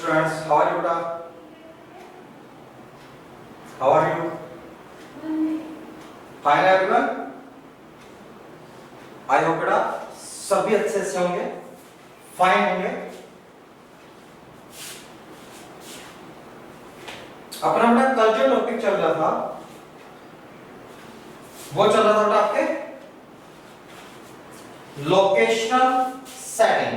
students, how are you beta? How are you? Fine everyone? I hope बेटा सभी अच्छे से होंगे, फाइन होंगे। अपना बेटा कल जो टॉपिक चल रहा था वो चल रहा था बेटा आपके लोकेशनल सेटिंग।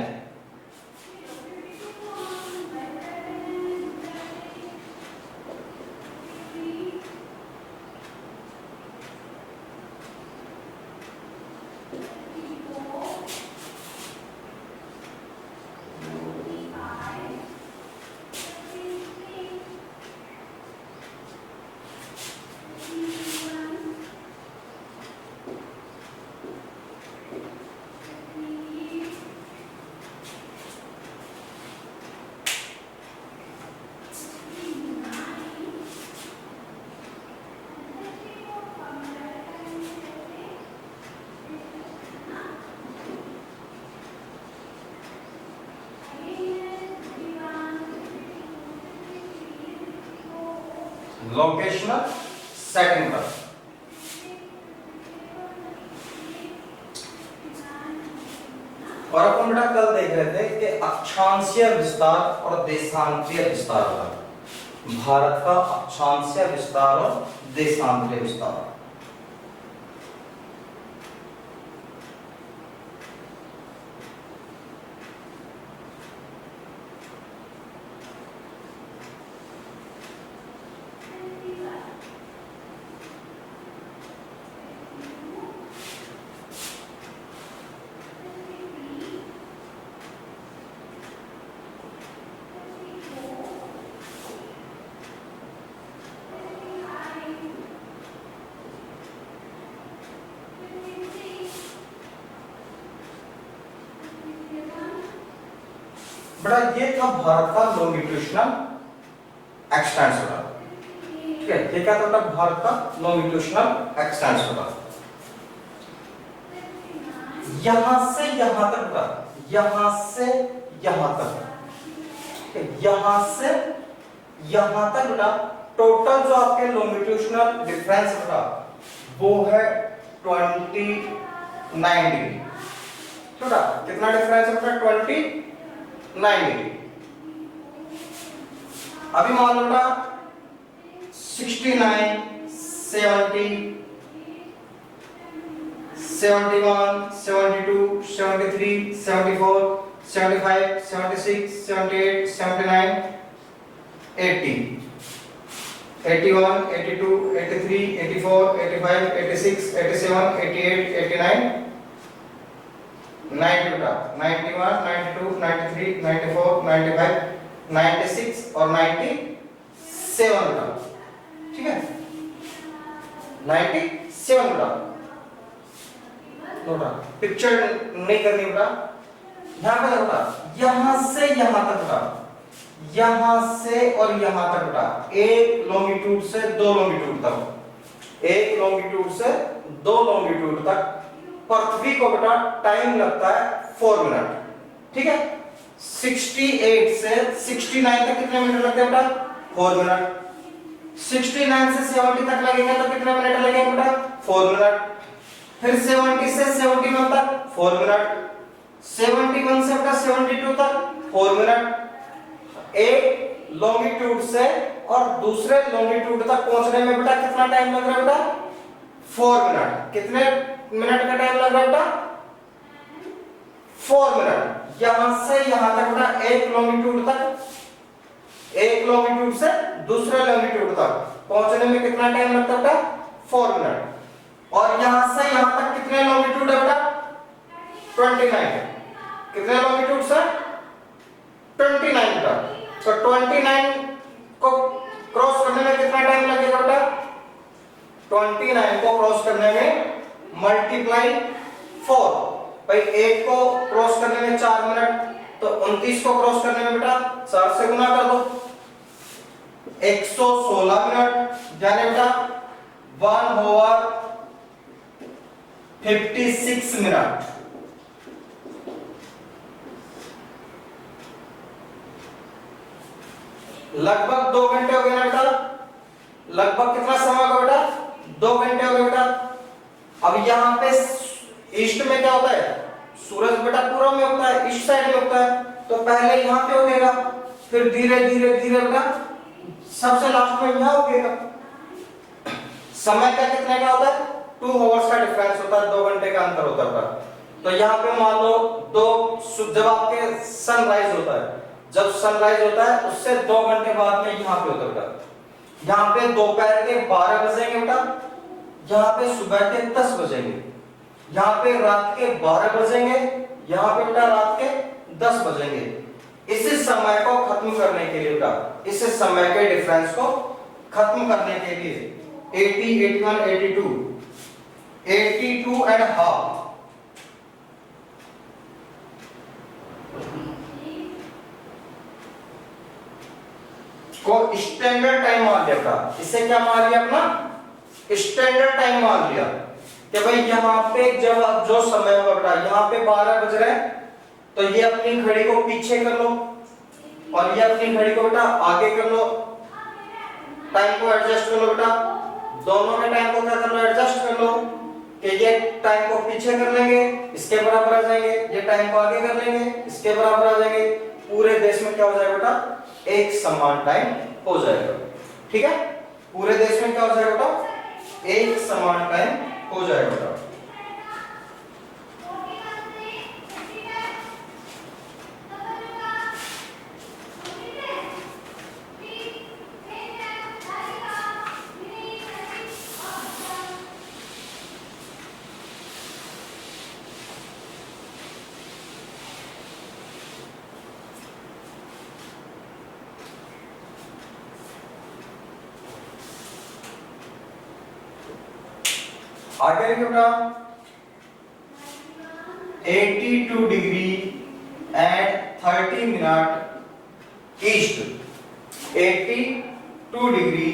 लोकेशनल सेटिंग पर और अपन बेटा कल देख रहे थे कि अक्षांशीय विस्तार और देशांतरीय विस्तार पर भारत का अक्षांशीय विस्तार और देशांतरीय विस्तार। बड़ा ये था भारत का लॉन्गिट्यूशनल एक्सटेंशन। ठीक है, ये क्या था भारत का लॉन्गिट्यूशनल एक्सटेंशन। यहां से यहां तक का, यहां से यहां तक, यहां से यहां तक बेटा टोटल जो आपके लॉन्गिट्यूशनल डिफरेंस बेटा वो है 29 डिग्री। बेटा कितना डिफरेंस है बेटा 29 डिग्री। अभी मान लो बेटा 69, 70, 71, 72, 73, 74, 75, 76, 78, 79, 80, 81, 82, 83, 84, 85, 86, 87, 88, 89, 90 बेटा 91, 92, 93, 94, 95, 96 और 97 बेटा। ठीक है, 97 बेटा। बेटा पिक्चर नहीं करनी बेटा, यहां पे बेटा यहां से यहां तक बेटा, यहां से और यहां तक बेटा एक लॉन्गिट्यूड से दो लॉन्गिट्यूड तक, एक लॉन्गिट्यूड से दो लॉन्गिट्यूड तक पृथ्वी को बेटा टाइम लगता है 4 मिनट। ठीक है, 68 से 69 तक कितने मिनट लगते हैं बेटा 4 मिनट। 69 से 70 तक लगेंगे तो कितने मिनट लगेंगे बेटा 4 मिनट। फिर 70 से 71 तक 4 मिनट, 71 से बेटा 72 तक 4 मिनट। एक लॉन्गिट्यूड से और दूसरे लॉन्गिट्यूड तक पहुंचने में बेटा कितना टाइम लग रहा है बेटा 4 मिनट। कितने मिनट का टाइम लग रहा है बेटा 4 मिनट। यहां से यहां तक बेटा एक लॉन्गिट्यूड तक, एक लॉन्गिट्यूड से दूसरे लॉन्गिट्यूड तक पहुंचने में कितना टाइम लगता है बेटा 4 मिनट। और यहां से यहां तक कितने लॉन्गिट्यूड है बेटा 29। कितने लॉन्गिट्यूड से 29 बेटा। तो 29 को क्रॉस करने में कितना टाइम लगेगा बेटा 29 को क्रॉस करने में मल्टीप्लाई 4। भाई एक को क्रॉस करने में 4 मिनट, तो 29 को क्रॉस करने में बेटा 4 से गुना कर दो 116 मिनट, यानी बेटा 1/56 मिनट। लगभग 2 घंटे हो गए ना बेटा, लगभग कितना समय होगा बेटा, 2 घंटे हो गए बेटा। अब यहाँ पे ईस्ट में क्या होता है, सूरज बेटा पूर्व में होता है, ईस्ट साइड में होता है, तो पहले यहाँ पे उगेगा, फिर धीरे धीरे धीरे बेटा सबसे लास्ट में यहाँ उगेगा। समय का कितने का होता है, 2 आवर्स का डिफरेंस होता है, 2 घंटे का अंतर होता है। तो यहाँ पे मान लो जब आपके सनराइज होता है, जब सनराइज होता है उससे 2 घंटे बाद में यहाँ पे होता है, यहाँ पे दोपहर के 12 बजेंगे बेटा, यहाँ पे सुबह के 10 बजेंगे, यहाँ पे रात के 12 बजेंगे, यहाँ पे बेटा रात के 10 बजेंगे। इस समय को खत्म करने के लिए बेटा, इस समय के डिफरेंस को खत्म करने के लिए 80, 81, 82, 82 एंड हाफ को स्टैंडर्ड टाइम मान लिया बेटा। इसे क्या मान लिया अपना, स्टैंडर्ड टाइम मान लिया कि भाई यहाँ पे जब जो समय होगा बेटा, यहाँ पे 12 बज रहे हैं, तो ये अपनी घड़ी को पीछे कर लो और ये अपनी घड़ी को बेटा आगे कर लो, टाइम को एडजस्ट कर लो बेटा, दोनों के टाइम को क्या कर लो, एडजस्ट कर लो कि ये टाइम को पीछे कर लेंगे इसके बराबर आ जाएंगे, ये टाइम को आगे कर लेंगे इसके बराबर आ जाएंगे, पूरे देश में क्या हो जाएगा बेटा, एक समान टाइम हो जाएगा। ठीक है, पूरे देश में क्या हो जाएगा बेटा, एक समान टाइम हो जाएगा बेटा। आगे लिखो बेटा, 82 degree and 30 minute east, 82 degree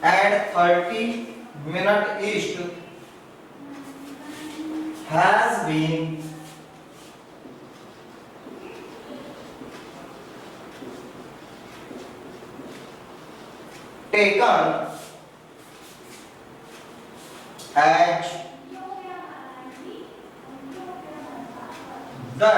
and 30 minute east has been taken as the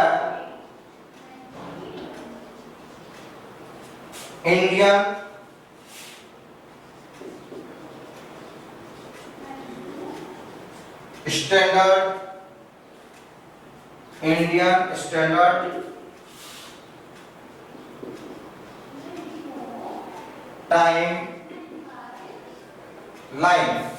Indian standard time line.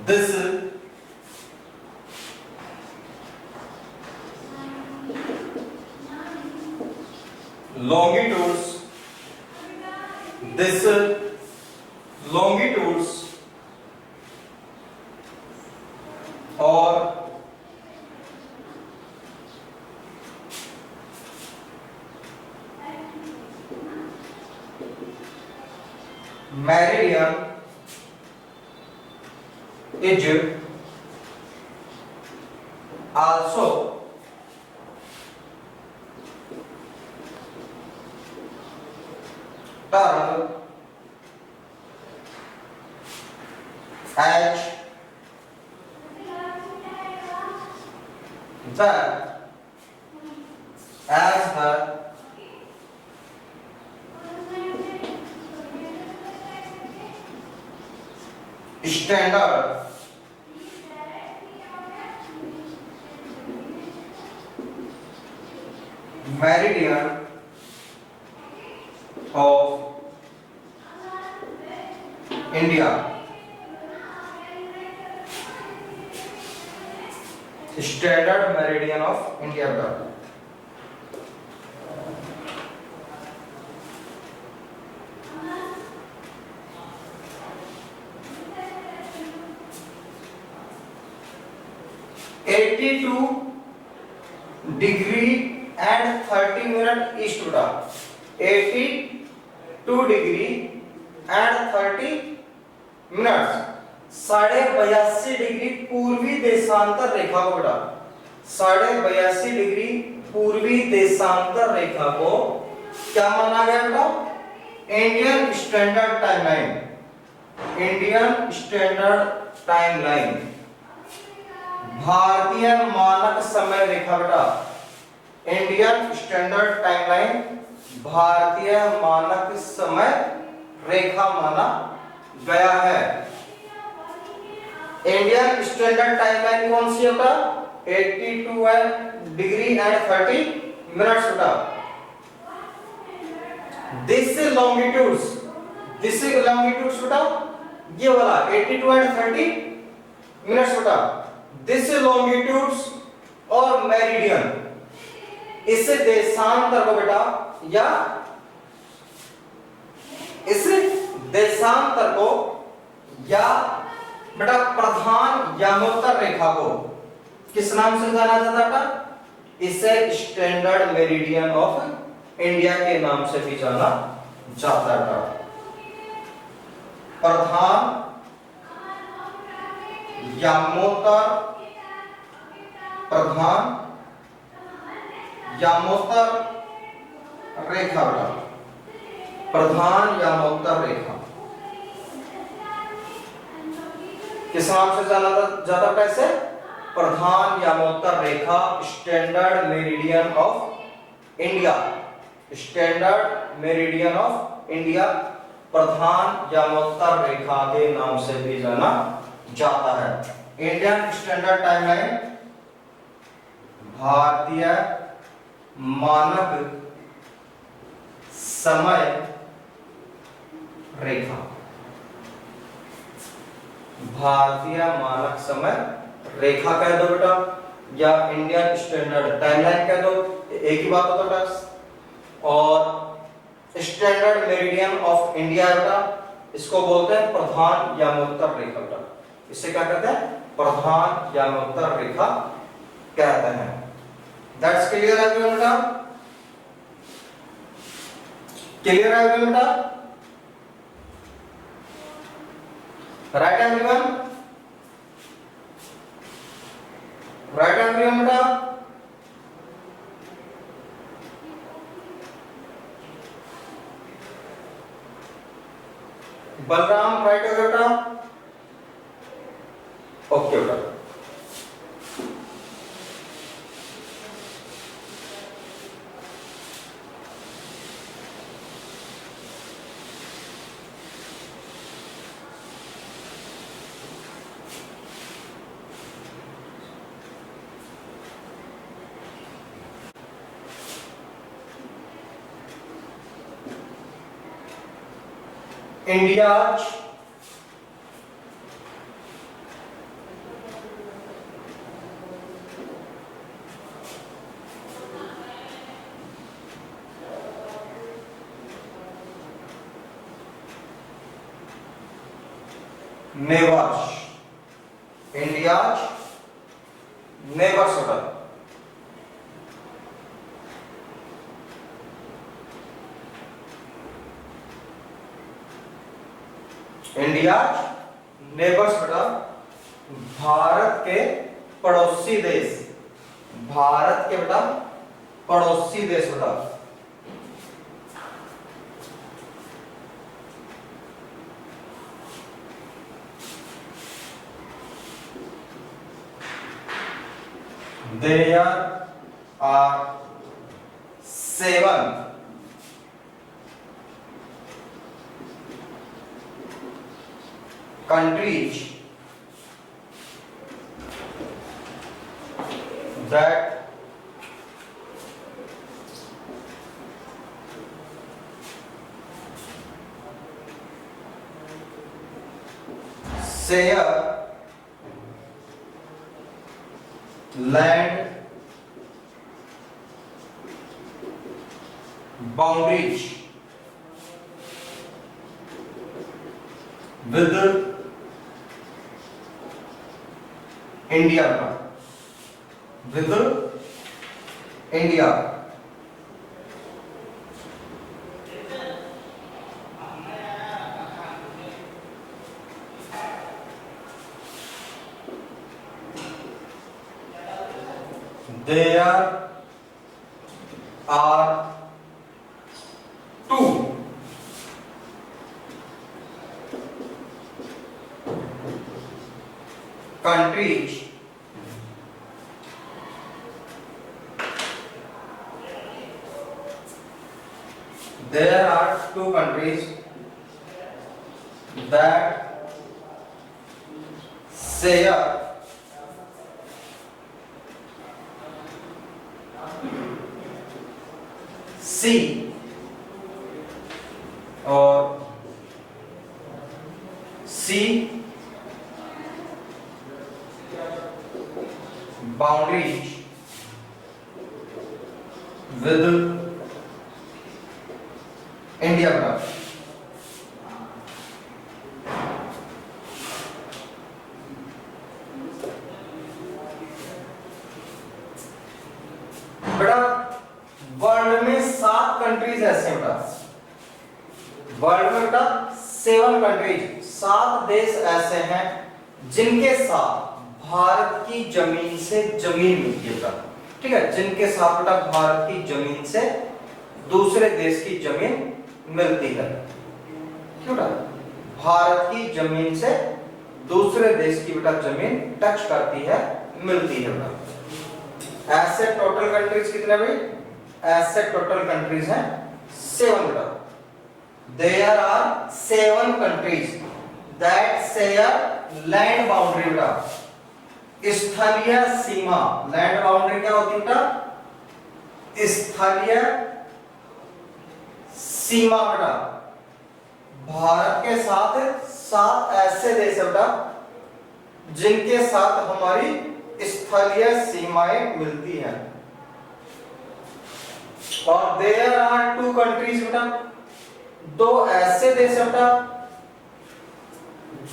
This longitudes, or meridian is also termed as the standard meridian of India. Standard meridian of India. 82 degree and 30 minute east बेटा, 82 degree and 30 minutes 82.5 degree पूर्वी देशांतर रेखा को बेटा 82.5 degree पूर्वी देशांतर रेखा को क्या माना गया बेटा? Indian standard timeline, Indian standard timeline, भारतीय मानक समय रेखा बेटा, इंडियन स्टैंडर्ड टाइमलाइन, भारतीय मानक समय रेखा माना गया है। इंडियन स्टैंडर्ड टाइमलाइन कौन सी होता? 82 डिग्री एंड 30 मिनट्स होता। दिस लॉन्गिट्यूड्स बेटा ये वाला 82 एंड 30 मिनट्स बेटा, दिस लॉन्गिट्यूड्स और मेरिडियन, इस देशांतर को बेटा या इस देशांतर को या बेटा प्रधान यामोत्तर रेखा को किस नाम से जाना जाता था? इसे स्टैंडर्ड मेरिडियन ऑफ इंडिया के नाम से भी जाना जाता था। प्रधान यामोत्तर, प्रधान यामोत्तर रेखा बेटा, प्रधान यामोत्तर रेखा किस नाम से जाना जाता? कैसे? प्रधान यामोत्तर रेखा, standard meridian of India, standard meridian of India, प्रधान यामोत्तर रेखा के नाम से भी जाना जाता है। इंडियन स्टैंडर्ड टाइमलाइन भारतीय मानक समय रेखा, भारतीय मानक समय रेखा कह दो बेटा या इंडियन स्टैंडर्ड टाइमलाइन कह दो, एक ही बात होता बेटा। और स्टैंडर्ड मेरिडियन ऑफ इंडिया बेटा इसको बोलते हैं प्रधान यामोत्तर रेखा बेटा, इसे क्या कहते हैं? प्रधान यामोत्तर रेखा कहते हैं। दैट्स क्लियर है बेटा? क्लियर है बेटा? Right everyone? राइट एवरीवन बेटा? बलराम राइट है बेटा? ओके बेटा। इंडियाज नेबर्स, इंडियाज नेबर्स होता है। इंडिया नेबर्स बेटा भारत के पड़ोसी देश, भारत के बेटा पड़ोसी देश बेटा। There are 7 countries that share land boundaries with India, with India। There are two countries there are two countries that share sea or sea boundaries with India का बेटा वर्ल्ड में 7 कंट्रीज ऐसे हैं बेटा, वर्ल्ड में बेटा 7 कंट्रीज 7 देश ऐसे हैं जिनके साथ भारत की जमीन से जमीन मिलती है बेटा, ठीक है, जिनके साथ बेटा भारत की जमीन से दूसरे देश की जमीन मिलती है, क्यों बेटा, भारत की जमीन से दूसरे देश की बेटा जमीन टच करती है, मिलती है बेटा। ऐसे टोटल कंट्रीज कितने भाई, ऐसे टोटल कंट्रीज हैं 7 बेटा। There are 7 countries that share land boundary बेटा, स्थलीय सीमा, लैंड बाउंड्री क्या होती है बेटा, स्थलीय सीमा बेटा, भारत के साथ 7 ऐसे देश है बेटा जिनके साथ हमारी स्थलीय सीमाएं मिलती हैं। और देयर आर 2 कंट्रीज बेटा, 2 ऐसे देश है बेटा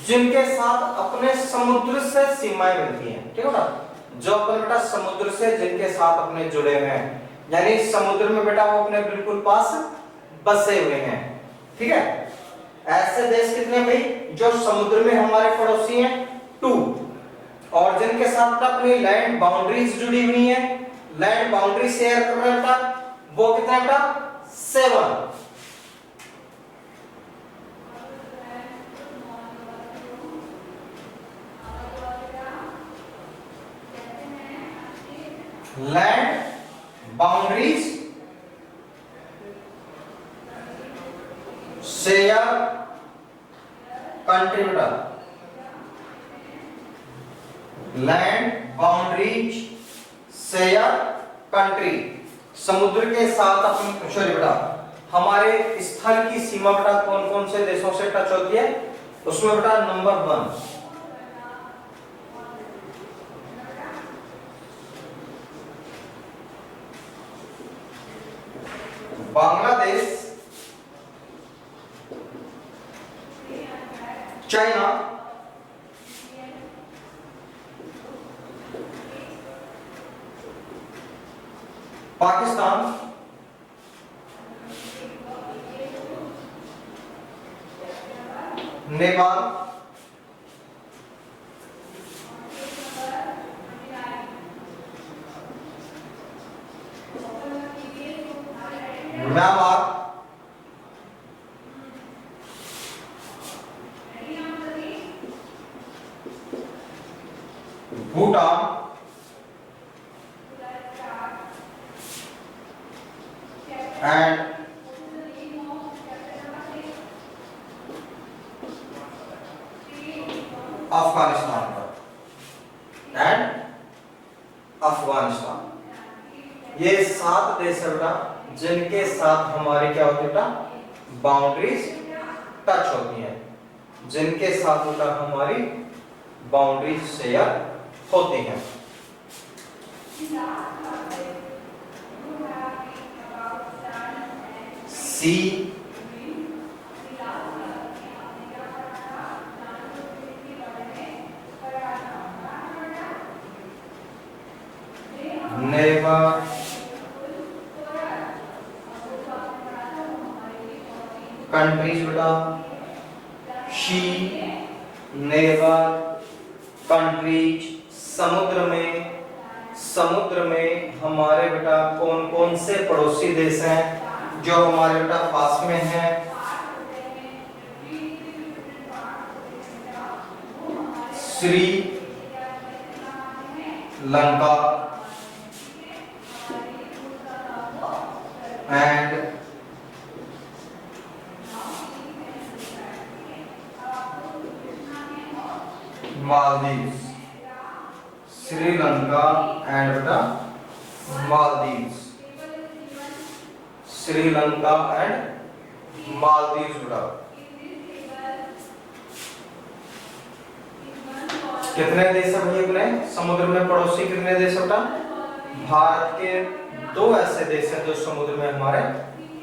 जिनके साथ अपने समुद्र से सीमाएं मिलती हैं, ठीक है बेटा, जो अपन बेटा समुद्र से जिनके साथ अपने जुड़े हुए हैं, यानी समुद्र में बेटा वो अपने बिल्कुल पास बसे हुए हैं, ठीक है। ऐसे देश कितने भाई, जो समुद्र में हमारे पड़ोसी हैं 2, और जिनके साथ अपनी लैंड बाउंड्रीज जुड़ी हुई हैं, लैंड बाउंड्री शेयर कर रहे हैं बेटा, वो कितना बेटा 7। लैंड बाउंड्रीज शेयर कंट्री बेटा, लैंड बाउंड्रीज शेयर कंट्री, समुद्र के साथ अपनी, सॉरी बेटा, हमारे स्थल की सीमा बेटा कौन कौन से देशों से टच होती है, उसमें बेटा number 1 Bangladesh, China, Pakistan, Nepal, Myanmar, Bhutan, and Afghanistan and Afghanistan. ये 7 देश है बेटा जिनके साथ हमारी क्या होती है बेटा, बाउंड्रीज टच होती हैं, जिनके साथ बेटा हमारी बाउंड्रीज शेयर होती हैं। सी नेवर कंट्रीज बेटा, शी नेवर कंट्रीज, समुद्र में समुद्र में हमारे बेटा कौन कौन से पड़ोसी देश हैं जो हमारे बेटा पास में हैं? श्री लंका एंड मालदीव्स। श्रीलंका एंड बेटा मालदीव्स। श्रीलंका एंड मालदीव्स बेटा कितने देश है भैया अपने समुद्र में पड़ोसी? कितने देश बेटा? भारत के दो ऐसे देश हैं जो समुद्र में हमारे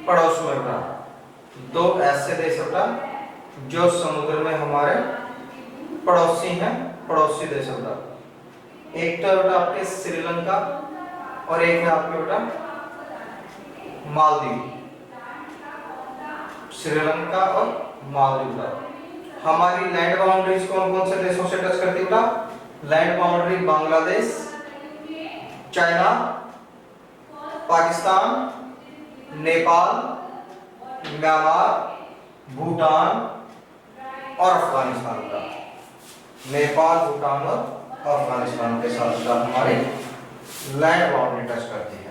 पड़ोस में बेटा, दो ऐसे देश बेटा जो समुद्र में हमारे पड़ोसी हैं, पड़ोसी देश बेटा। एक तो बेटा आपके श्रीलंका और एक है आपके बेटा मालदीव। श्रीलंका और मालदीव बेटा। हमारी लैंड बाउंड्रीज कौन कौन से देशों से टच करती है बेटा? Land boundary Bangladesh, China, Pakistan, Nepal, Myanmar, Bhutan और अफगानिस्तान का। नेपाल, भूटान और अफगानिस्तान के साथ साथ हमारी लैंड बाउंड्री टच करती है।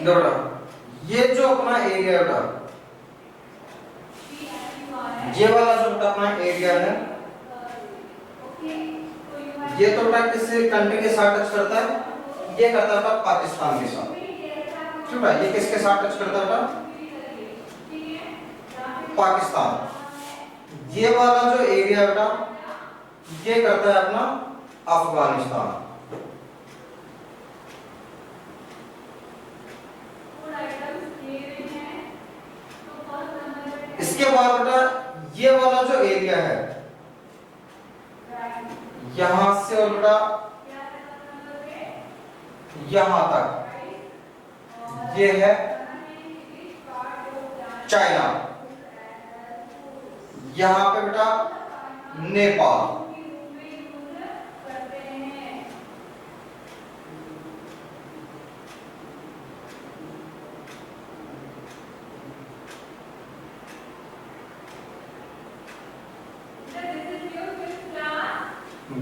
बेटा ये जो अपना एरिया बेटा, ये वाला जो बेटा अपना एरिया है, ये तो बेटा किसी कंट्री के साथ टच करता है? ये करता है बेटा पाकिस्तान के साथ। ठीक है, ये किसके साथ टच करता है बेटा? पाकिस्तान। ये वाला जो एरिया बेटा ये करता है अपना अफगानिस्तान। इसके बाद बेटा ये वाला जो एरिया है यहां से और बेटा यहां तक ये है चाइना। यहां पे बेटा नेपाल।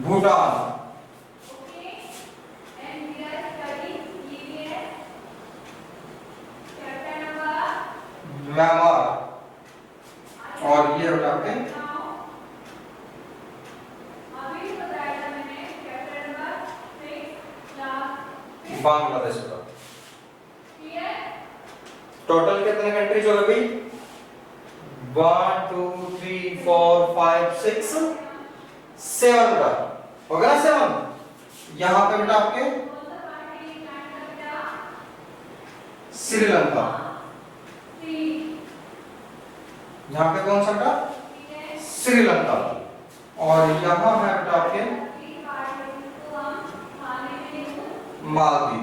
भूटान। म्यांमार और ये बेटा आपके बांग्लादेश का। टोटल कितने कंट्रीज हो गए भाई? 1 2 3 4 5 6 7 बेटा हो गया ना 7। यहां पे बेटा आपके श्रीलंका। यहां पे कौन सा बेटा? श्रीलंका। और यहां है बेटा आपके मालदीव।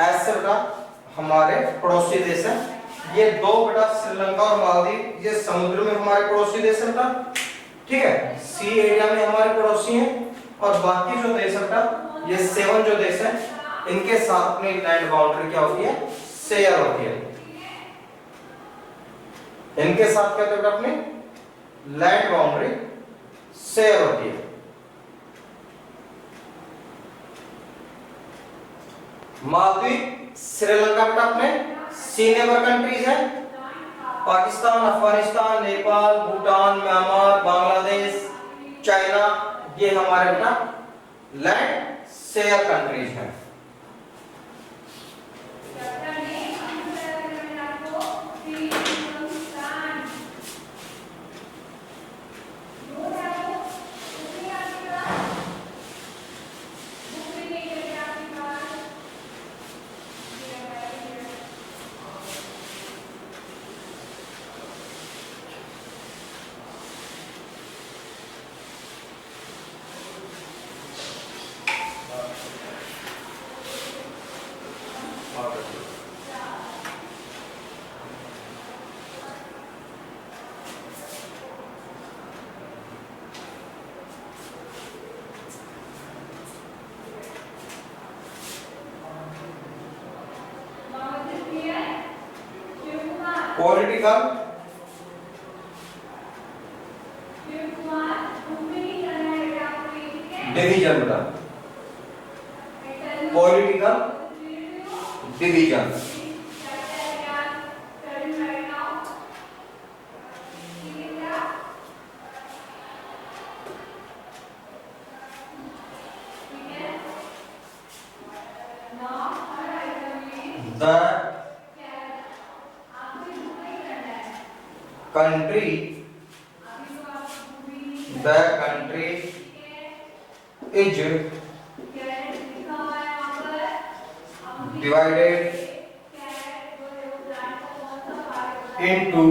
ऐसे बेटा हमारे पड़ोसी देश हैं। ये दो बेटा श्रीलंका और मालदीव, ये समुद्र में हमारे पड़ोसी देश हैं बेटा। ठीक है, सी एरिया में हमारे पड़ोसी हैं। और बाकी जो देश है बेटा ये 7 जो देश हैं इनके साथ अपनी लैंड बाउंड्री क्या होती है? शेयर होती है। इनके साथ क्या होता है अपनी लैंड बाउंड्री शेयर होती है। मालदीव, श्रीलंका बेटा अपने सी नेबर कंट्रीज है। पाकिस्तान, अफगानिस्तान, नेपाल, भूटान, म्यांमार, बांग्लादेश, चाइना, ये हमारे बेटा लैंड शेयर कंट्रीज हैं। पॉलिटिकल डिवीजन बेटा, political division. The country is divided into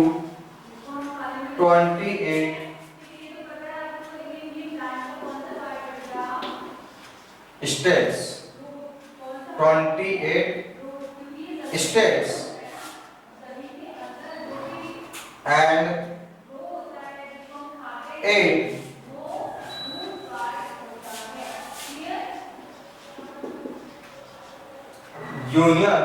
28 states, 28 states and 8 union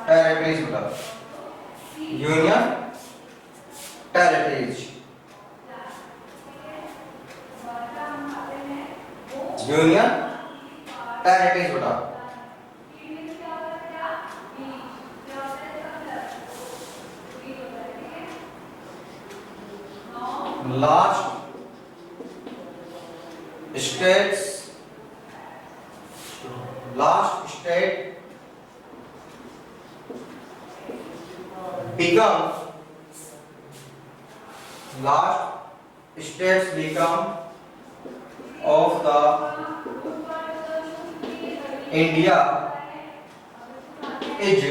territories बेटा, यूनियन टेरिटरीज, यूनियन टेरिटरीज बेटा। Last state become of the India is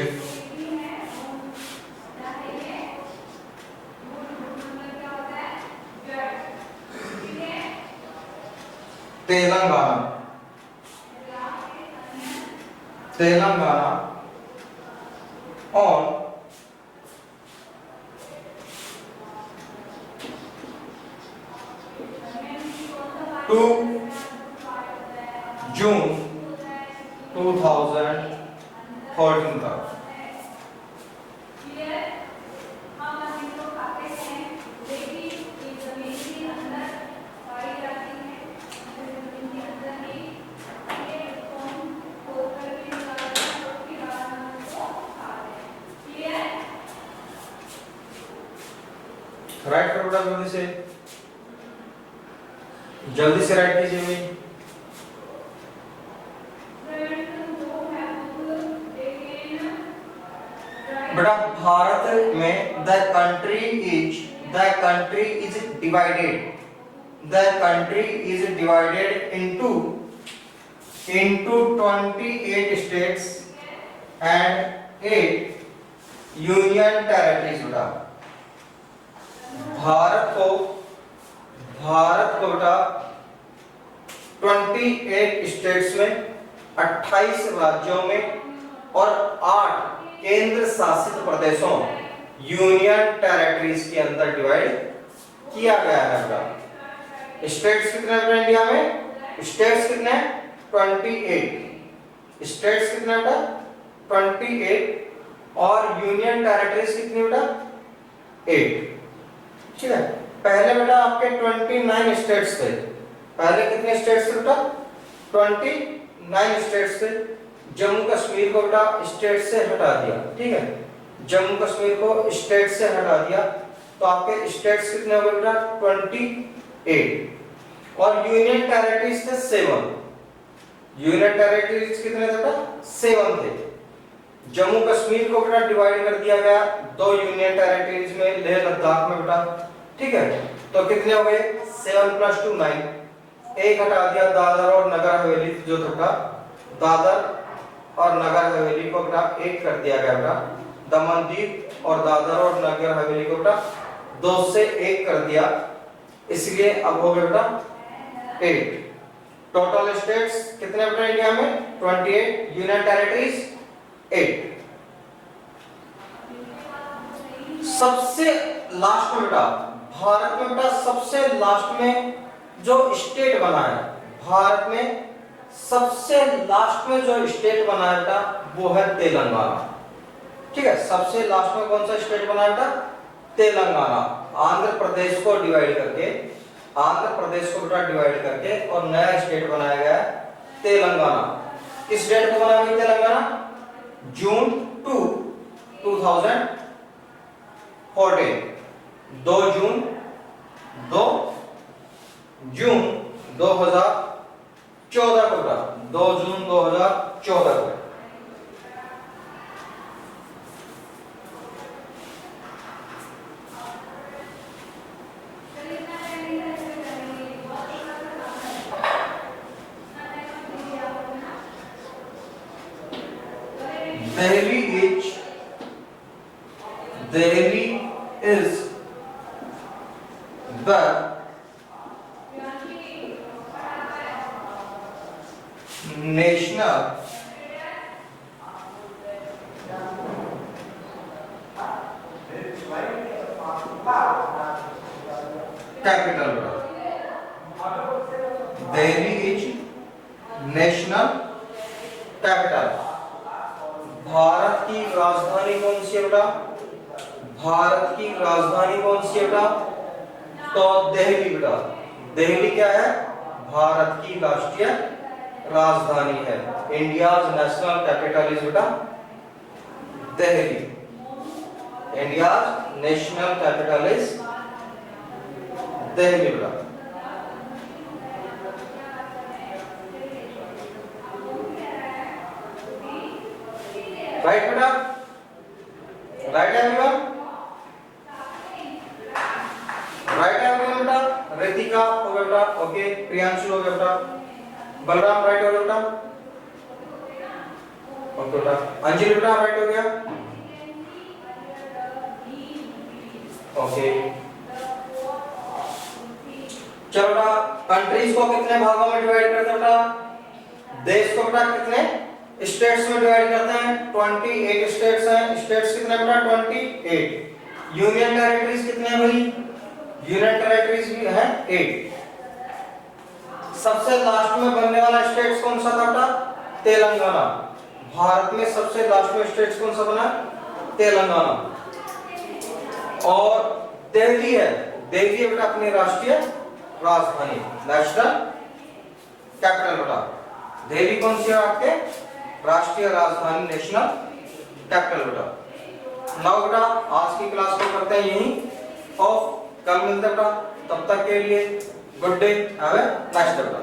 Telangana on 2 जून 2014 तक। Right करो जल्दी से right कीजिए भाई। बेटा भारत में the country is divided into 28 states and 8 union territories बेटा। भारत को बेटा 28 स्टेट्स में, 28 राज्यों में और 8 केंद्र शासित प्रदेशों यूनियन टेरिटरीज के अंदर डिवाइड किया गया है बेटा। स्टेट्स कितने हैं इंडिया में? स्टेट्स कितने? 28 स्टेट्स कितने बेटा? 28 और यूनियन टेरिटरीज कितनी बेटा? 8। ठीक है, पहले बेटा आपके 29 स्टेट्स थे। पहले कितने स्टेट्स थे बेटा? 29 स्टेट्स थे। जम्मू कश्मीर को बेटा स्टेट से हटा दिया। ठीक है, जम्मू कश्मीर को स्टेट से हटा दिया तो आपके स्टेट्स कितने हो गए बेटा? 28 और यूनियन टेरिटरीज थे 7। यूनियन टेरिटरीज कितने थे बेटा? 7 थे। जम्मू कश्मीर को बेटा डिवाइड कर दिया गया 2 यूनियन टेरिटरीज में, लेह लद्दाख में बेटा। ठीक है, तो कितने हो गए? 7 + 2 9। एक हटा दिया दादर और नगर हवेली जो था, दादर और नगर हवेली को बेटा 1 कर दिया गया बेटा। दमन दीव और दादर और नगर हवेली को बेटा 2 से 1 कर दिया, इसलिए अब हो गया बेटा 8। टोटल स्टेट्स कितने बेटा इंडिया में 28, यूनियन टेरिटरीज 8। सबसे लास्ट में बेटा भारत में बेटा सबसे लास्ट में जो स्टेट बना है, भारत में सबसे लास्ट में जो स्टेट बना है बेटा वो है तेलंगाना। ठीक है, सबसे लास्ट में कौन सा स्टेट बना है बेटा तेलंगाना। आंध्र प्रदेश को डिवाइड करके, आंध्र प्रदेश को बेटा डिवाइड करके और नया स्टेट बनाया गया है तेलंगाना। किस डेट को बनाया गया तेलंगाना? जून 2 2014, 2 जून 2014 को बेटा 2 जून 2014 को। Delhi is the national capital. Delhi is national capital. Bharat की राजधानी कौन सी है बेटा? भारत की राजधानी कौन सी है बेटा? तो दिल्ली बेटा। दिल्ली क्या है? भारत की राष्ट्रीय राजधानी है। इंडियाज नेशनल कैपिटल इज बेटा Delhi. India's national capital is Delhi बेटा। राइट बेटा, राइट एवरीवन, राइट एवरीवन बेटा। रितिका हो गया बेटा, ओके। प्रियांशु हो गया बेटा, बलराम राइट हो गया बेटा, ओके बेटा। अंजलि बेटा राइट हो गया, ओके। चलो बेटा, कंट्रीज को कितने भागों में डिवाइड करते हैं बेटा? देश को बेटा कितने स्टेट्स में डिवाइड करते हैं? 28 स्टेट्स हैं। स्टेट्स कितने बेटा? 28। यूनियन टेरिटरीज कितने हैं भाई? यूनियन टेरिटरीज भी है 8। सबसे लास्ट में बनने वाला स्टेट कौन सा था बेटा? तेलंगाना। भारत में सबसे लास्ट में स्टेट कौन सा बना? तेलंगाना। और दिल्ली है, दिल्ली है बेटा अपनी राष्ट्रीय राजधानी, नेशनल कैपिटल बेटा। दिल्ली कौन सी है आपके? राष्ट्रीय राजधानी, नेशनल कैपिटल बेटा। नाउ बेटा आज की क्लास को करते हैं यहीं और कल मिलते हैं बेटा। तब तक के लिए good day, have a nice day बेटा।